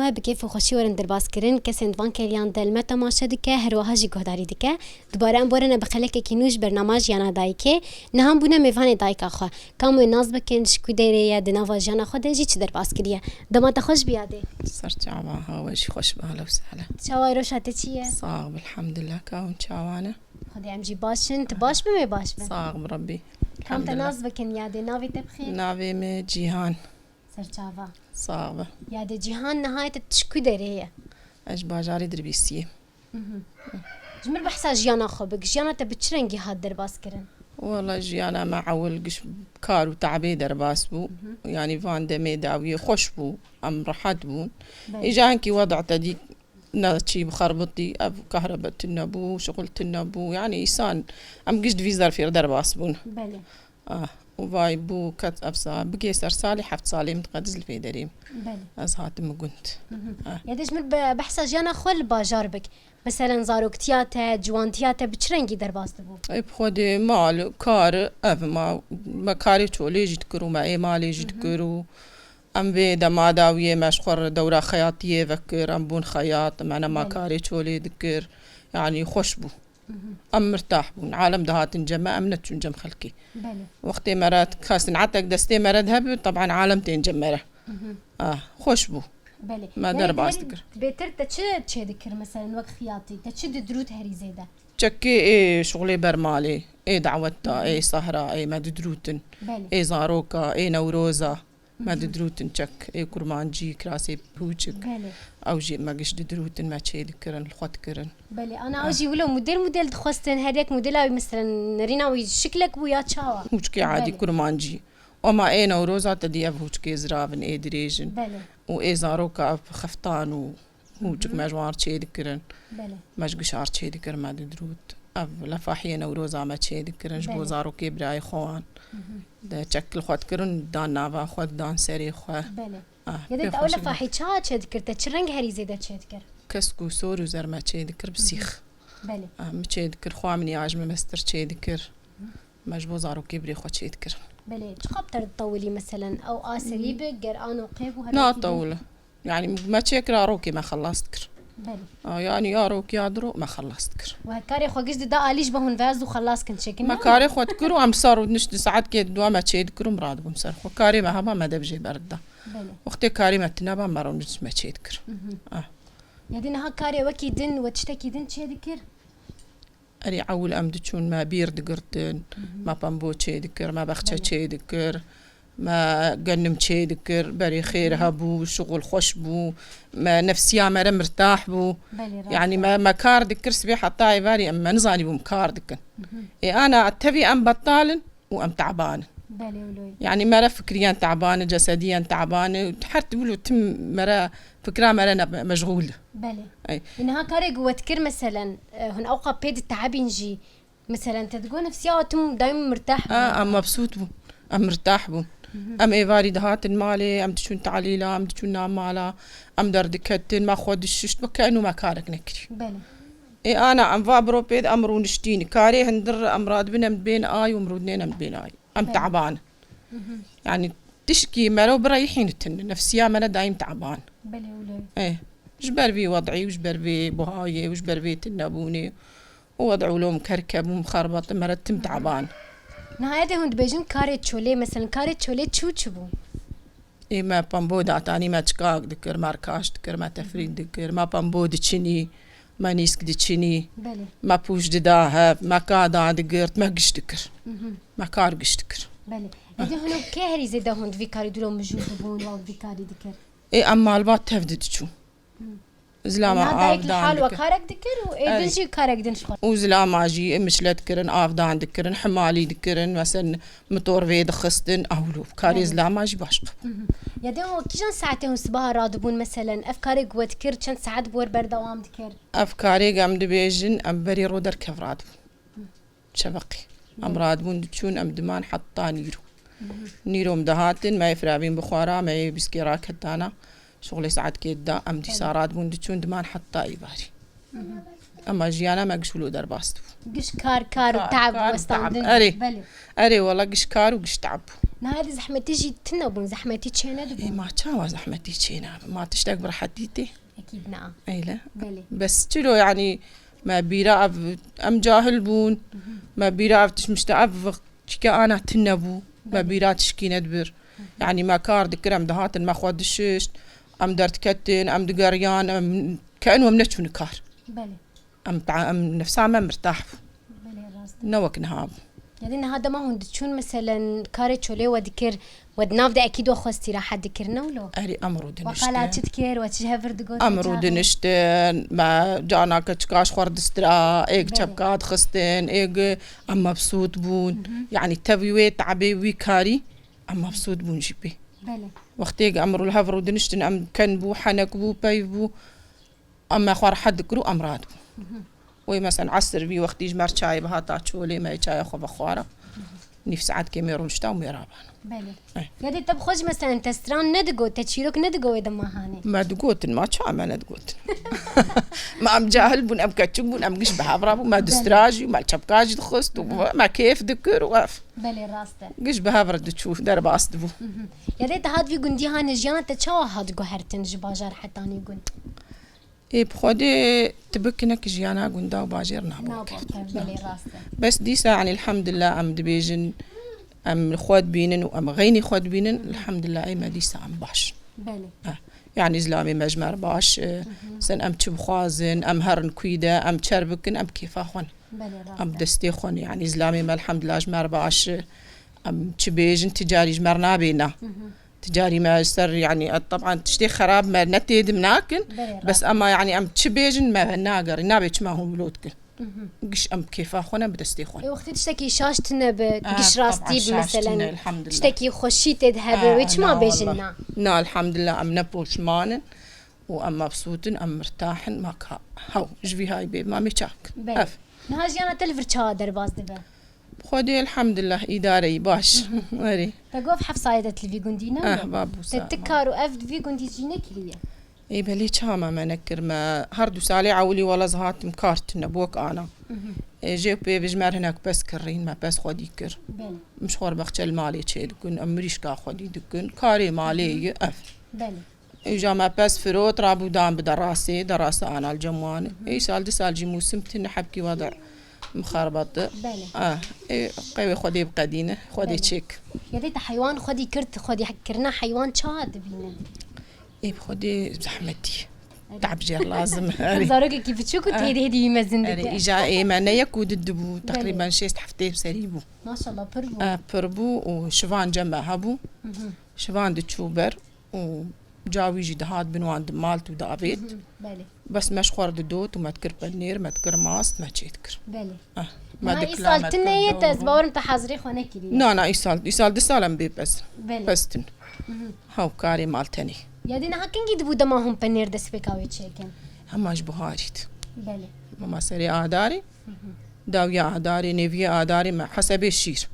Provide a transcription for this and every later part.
الله بكيف وخشي ورن درباس كرن كسند فان كليان دل متا ماشا دكه هرواها جي گهداری دكه دوباره ام بورن بخلك كينوش برنامج يانا دايكه نهم بونه ميفان دايك اخو كامو ناز بكن شكو ديريه دناوا جانا خو دجي چ درباس كريه دما تخوش بياده صار چاواها وش خوش بهلا وسهلا چاوای روش هته چیه صاغ الحمد لله كاون چاوانا خدي ام جي باشن تباش بمي باش بم صاغ بربي كم تناز بكن ياده نافي تبخي نافي مي جيهان سر چاوا صاغ ياده جهان نهايه تشكو ديريه اش باجاري دربيسيه جمر بحسا جيانا خو بك جيانا تبچرنگي هاد درباس كرن والله جيانا معول قش كارو تعبي درباس بو يعني فان دمي داوية خوش بو ام رحت بون اجانكي وضع تديك ناتشي بخربطي اب كهرباء النبو شغل النبو يعني انسان ام قشد فيزر في درباس بون بله وفاي بو كت افسا بقيسر صالي حفت صالي متقدز الفيدريم بله ازهات مقنت يدش مر بحسا جيانا خو الباجار بك مثلا زاروكتياتا جوانتياتا بچرنگي درباس بو اي بخودي مال كار اف ما كاري تولي جتكرو ما اي مالي جتكرو ام بيدا ما داوية مشخور دورة خياطية فكر ام بون خياط معنا ما كاري تولي ذكر يعني خوش بو ام مرتاح بون عالم دهات نجمع ام نتشون جم خلقي بله وقتي مرات كاس نعتك دستي مرات هبي طبعا عالمتين جمرة خوش بو بله ما درباس ذكر بيتر تچ ذكر مثلا وقت خياطي تچ دروت هري زيدا تشكي ايه شغلي برمالي ايه دعوتا ايه سهرة ايه مددروتن ايه زاروكا ايه نوروزا مددروتن تشك ايه كرمانجي كراسي بوچك او جي ما قش ددروتن ما تشي ذكرن الخوت كرن بله انا اوجي ولو موديل دخستن هذاك موديل مثلا نرينا شكلك ويا تشاوا هوچكي عادي كرمانجي وما ايه نوروزا تدي اب هوچكي زرافن ايه دريجن بله وايه زاروكا اب خفتان وهوچك مجوار تشي ذكرن بله مش شعر تشي ذكر ما ددروت اب لفاحية نوروزا ما تشي ذكرن جبو زاروكي براي خوان ده شكل خود كرن دان نافا خود دان سري خو بله يدت اول فاحي تشا ذكر تشرنگ هري زيدا ذكر كسكو سور وزر ما تشي ذكر بسيخ بله ما تشي ذكر خو مني عجم مستر تشي ذكر مجبو زاروكي بري خو تشي ذكر بله تقبتر تطولي مثلا او اسري بقران وقيب وهذا لا طولة يعني ما تشكر روكي ما خلصت كر بله يعني يا روك يا درو ما خلصت كر وهكاري خو قصدي دا اليش بهون فاز وخلاص كنت شكل ما كاري خو تكرو ام صاروا نشد ساعات كده دوا ما تشي ذكر مراد بمسر خو كاري ما هبا ما دبجي برده بله وقتي كاري ما تنابا مرو نشد ما تشي ذكر يدين هكاري وكي دن وتشتكي دن تشي ذكر أري عول أم دتشون ما بيرد قرتن ما بامبو تشي ذكر ما بخشة تشي ذكر ما قنم تشي ذكر بري خير هبو شغل خوش بو ما نفسيا ما مرتاح بو يعني ما كار ذكر سبي حتى عباري أما نزاني بو مكار ذكر إيه أنا أتبي أم بطالن وأم تعبان يعني مرة فكريا تعبانة جسديا تعبانة حتى بقولوا تم مرة فكرة مرة مشغولة بله إنها كاري قوة كر مثلا هن أوقع بيد التعبين جي مثلا تتقول نفسيا تم دايما مرتاح أم مبسوط بو أم مرتاح بو أم إيفاري دهات المالي أم تشون تعليلا أم تشون نامالا أم دردكتن ما خود الششت وكأنه ما كارك نكري بله إيه أنا أم فابرو بيد أمرو نشتيني كاري هندر أمراض بنا من بين آي ومرودنين من بين آي أم تعبان يعني تشكي مرو بريحين التن نفسيا مرة دايم تعبان بله ولي إيه جبر بي وضعي وجبر بي بهاي وجبر بي تنابوني ووضعوا لهم كركب ومخربط مرة تم تعبان نهاية هند بيجن كاري تشولي مثلا كاري تشولي تشو إيه ما بامبو دعتاني ما تشكاك ذكر ما ركاش ذكر ما تفريد ذكر ما بامبو دتشني ما نيسك دتشني ما بوش دداها ما كادا ذكرت ما قش ذكر ما كار قش ذكر بله إذا هنو كهري زيدا هند فيكاري دولو مجهود بون أو فيكاري ذكر إيه أما البات تفدد شو زلامة هذاك الحال وكارك ذكر وإيدنجي كارك دنشخر وزلامة جي مشلت كرن آفدان ذكرن حمالي ذكرن مثلا مطور فيد خستن أولو كاري زلامة جي باشق يدهو كيجان ساعتين صباح رادبون مثلا أفكاري قوة ذكر كان ساعات بور بردوام ذكر أفكاري قام دبيجن أم بري رودر كيف رادبون شبقي أم رادبون دتشون أم دمان حطا نيرو مدهاتن ما يفرابين بخارا ما يبسكي راكتانا شغلي ساعات كيدا أم دي سارات بون دتشون دمان حطا إيباري اما جيانا ما قشولو درباستو قش كار وتعب وستاندن اري والله قش كار وقش تعب نهار زحمتي جي تنبون زحمتي تشينا اي ما تشاوا زحمتي تشينا ما تشتاق برحتيتي اكيد نعم اي لا بلي بس تلو يعني ما بيرا ام جاهل بون ما بيرا تش مشتعف كا انا تنبو ما بيرا تشكي ندبر يعني ما كار دكرم دهات ما خود الششت ام درت كتن ام دقريان ام كانه منتش نكار بلي ام نفسها ما مرتاح بلي راس نوك نهاب يعني هذا ما هون تشون مثلا كاري شولي وذكر ودناف ده اكيد واخو استراحه ذكرنا ولا اري امرو دنشت وقالا تذكر وتجهفر دقول امرو دنشت ما جانا كتشكاش خورد استرا ايك شبكات خستن ايك ام مبسوط بون يعني تبوي تعبي ويكاري ام مبسوط بون جيبي بلي وقتيك امرو الهفرو دنشتن ام كنبو حنكبو بايبو اما خوار حد كرو امراد وي مثلا عصر بي وقت يجمر شاي بها تاچولي ما شاي اخو بخواره نفس عاد كيميرون شتا وميرابان بله يدي طب خوش مثلا تستران ندقو تشيروك ندقو اذا ما هاني ما دقوتن ما شا ما ندقوت ما ام جاهل بون ام كاتشوك بون ام قش بها برافو ما دستراجي ما شبكاجي دخست ما كيف ذكر وقف بله راسته قش بها برد تشوف درب اصدبو يدي هاد في قندي هاني جانا تشاو هاد قهرتن جباجار حتى اني يقول اي بخودي تبكنك جيانا قندا وباجر نابوك بس دي يعني الحمد لله ام دبيجن ام خود بينن وام غيني خود بينن الحمد لله اي ما دي ام باش بلي يعني زلامي مجمر باش سن ام تبخازن ام هرن كويدا ام تشربكن ام كيفاخون ام دستيخون يعني زلامي ما الحمد لله جمر باش ام تبيجن تجاري جمرنا بينا تجاري ما يصير يعني طبعا تشتي خراب ما نتيد مناكن بس اما يعني ام تشبيجن ما ناقر نابيش ما هم ولودك قش ام كيف اخونا بدستي خون وقت تشتكي شاشتنا بقش راستي مثلا الحمد لله تشتكي خشيت تذهب ويش ما بيجنا نا الحمد لله ام نبوش مانن وام مبسوطن ام مرتاحن ما كا هاو جبي هاي بيب ما ميشاك اف نهاجي انا تلفر شادر باز دبا خودي الحمد لله إداري باش وري تقوف حفصايدة اللي قندينا بابو تتكارو أفد في قندي جينا كلية اي بلي شاما ما نكر ما هردو سالي عولي ولا زهات مكارت نبوك انا جيب بجمار هناك بس كرين ما بس خودي كر مش خور بختل مالي تشيل كن امريش كا خودي دكن كاري مالي اف بلي اجا ما بس فروت رابو دام بدراسه دراسه انا الجموان اي سال دي سال جي موسم تنحبكي وضع مخربط بله قوي خودي بقدينه خودي تشيك يديت حيوان خودي كرت خودي حكرنا حيوان شاد بينا اي بخودي زحمتي تعب جير لازم زاروك كيف تشوكو تهدي هدي يمزن دك اجا اي معناه يكود الدبو تقريبا 6 حفتين سريبو ما شاء الله بربو بربو وشفان جنبه هبو شفان دتشوبر وجاوي جي دهات بنوان دمالت ودابيت بله بس مش خورد دوت وما تكر بنير ما تكر ماست ما تشيتكر بله ما دكلا تنية تزبور انت حازري خونه كلي نا يسال دسالم بي بس بله بستن هاو كاري مالتني يدينا هكين جد بودا ما هم بنير دس بكاوي تشيكن هماش بهاريت بله ماما سري آداري داويا آداري نيفيا آداري ما حسب الشير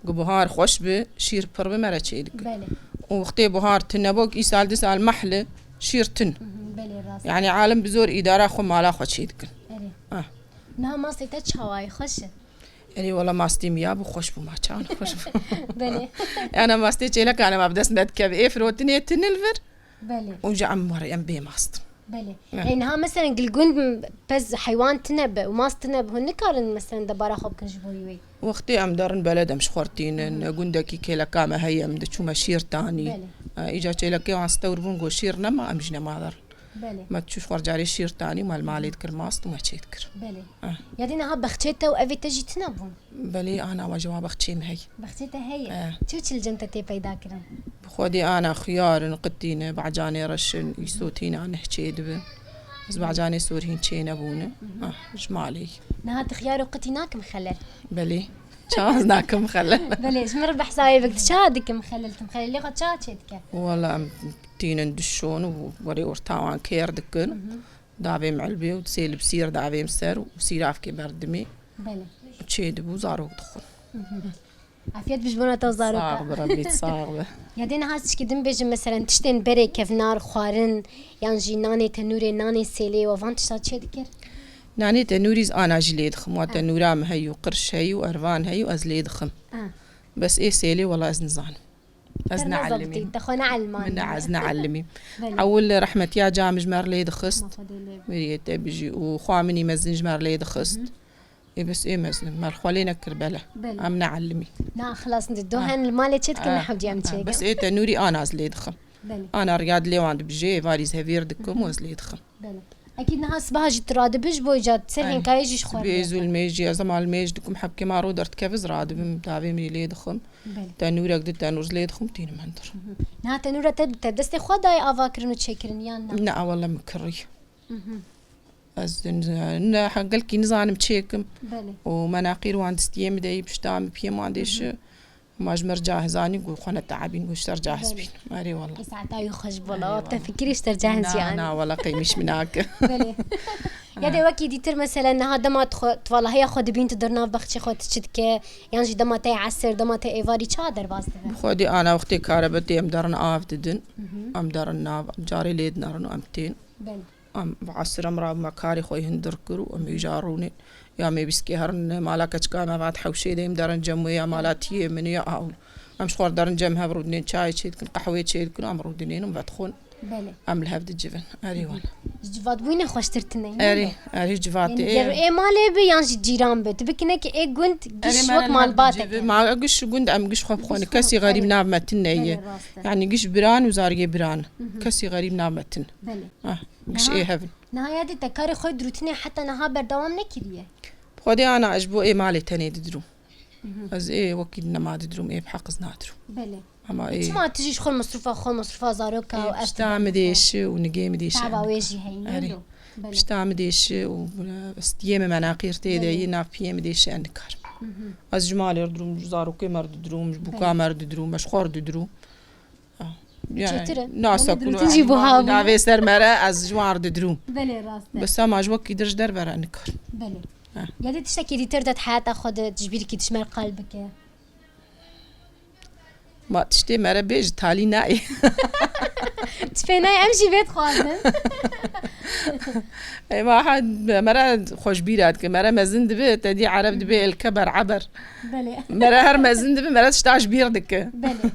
بهار خوش بشير بربي مرة تشيلك بله وقتي بهار تنبوك يسال دسال محلة شير تن بله راس يعني عالم بزور إدارة خو مالا خو تشيلك نها ما سيتش هواي خوش يعني والله ما استي مياب وخوش بو ما كان خوش بله انا ما استي لك انا ما بدس ندكب ايه فروتني تنلفر بله وجا عمر ام بي ماست بله انها مثلا قلقون بس حيوان تنب وماست تنب هن كارن مثلا دبارة خوب كنجبوي وقتي ام دارن بلد مش خورتين قندكي كيلا كاما هي ام دشو مشير تاني اجا لك واستوربون جو شيرنا ما امجنا ما دار بله ما تشوف خرجاري شير تاني مال مالي تكر ماست وما تشيتكر بله يدينا هاب بختيتا وافي تجي تنبون بلي انا وجواب بختيم هي بختيتا هي شو الجنة تي بيدا كرن بخودي انا خيار نقدين بعجاني رشن يسوتين انا حكيت به بس بعجاني سورهين تشين ابونا جمالي نهات خيار وقتيناك مخلل بلي شازناك مخلل بلي جمر بحسايبك شادك مخلل لي قد شادك والله تين دشون ووري ورتاوان كير دكن دابي معلبي وتسيل بسير دابي مسر وسير عفكي بردمي بلي تشيد بوزارو دخل عفيت بجبونا توزارو صاغب ربي صاغب يدين هاس كدن بيجي مثلا تشتين بري كيف نار خوارن يعني جي ناني تنوري ناني سيلي وفانت شاد شي دكر نعني تنوريز أنا جليد خم وتنورام هي وقرش هي وأرفان هي وأزليد خم بس إيه سيلي والله أزن زان أزن علمي تخونا علمان من أزن علمي أول رحمة يا جامج مار ليد خست مريت بيجي وخوامني مزن جمار ليد خست إيه بس إيه مزن مال خوالينا كربلة أمنا علمي لا خلاص ندوهن المال تشت كنا حوجي أمتشي بس إيه تنوري أنا أزليد خم أنا رياض لي وعند بجي فاريز هفير دكم وأزليد خم أكيد ناس بهاجي تراد بيج بوجات سهين كايجيش خوار بيزو الميجي يا زمان الميج دكم حبكي ما رودرت كيف راد بمتابي من ليد خم تنوري أقدر تنور ليد خم تين مندر نا تنورة تدستي خداي أفاكرن وتشكرن يانا لا والله مكري أزن حقلكي نزان متشيكم ومناقير وعند ستيام داي بشتام بيم وعنديش ماجمر جاهزاني يقول خنا تعبين واشتر جاهز بين ماري والله ساعات يخش بلا بتفكري اشتر جاهز يعني انا والله قيمش مناك بلي يا دي وكي ديتر مثلا هذا ما والله هي خد بنت درنا بختي خد تشدك يعني دما تاع عسر دما تاع ايفاري تشادر باست خدي انا وقتي كهربتي ام درنا اف ددن ام درنا جاري ليد نارن امتين ام بعسر امرا مكاري خوي هندركرو ام يجاروني يا مي بسكي هرن مالك كان بعد حوشي ديم درن جمو يا مالاتي من يا اول امش خور درن جمها برودنين شاي شيد كن قهوه شيد كن امرودنين وبدخون بله ام لهفد الجبن اري والله جفات وين خوشترتني اري جفاتي ايه مالي بي يعني جيران بيت بكنك ايه قنت قش وقت مال باتك ما قش قند ام قش خب خوني كسي غريب ناب متن يعني قش بران وزاريه بران كسي غريب ناب متن بله قش ايه هفن نهاية تكاري خود روتيني حتى نها بردوام نكريه خدي انا عجبو ايه مالي تاني تدرو از ايه وكيدنا ما تدرو ايه بحق زنادرو بله اما ايه ما تجيش خل مصروفه زاروكا واشتعمديش ونجيمديش تعبا ويجي هي اشتعمديش واستيام مناقير تيدي ناف بيمديش انكار از جمالي دروم زاروكي مرد دروم بوكا مرد دروم مشخور درو يعني ناسا كلو تجيبوها نافي سر مرا از جوار دروم بله راست بس ما جوك يدرج در برا انكار بله يا تشتكي دي تردد حياتك خد تجبيرك تشمل قلبك ما تشتي مرا بيج تالي ناي تفيناي امشي بيت خالد اي ما حد مرا خوش بيرات مرا مزن دبي تدي عرب دبي الكبر عبر بله مرا هر مزن دبي مرا تشتاش بيردك بله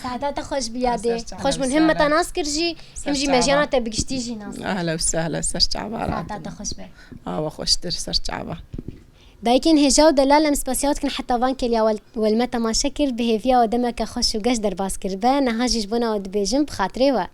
ساعات خوش بيادي خوش مهمة ناس كرجي همجي مجانا تبقشتيجي ناس اهلا وسهلا سرت عبارات ساعات خوش بي وخوش تر سرت عبا دايكن هجاو دلالم سباسيات كن حتى فانكليا والمتا ما شكر بهيفيا ودمك خوش وقش در باسكر با نهاجيش بنا ودبيجم بخاطري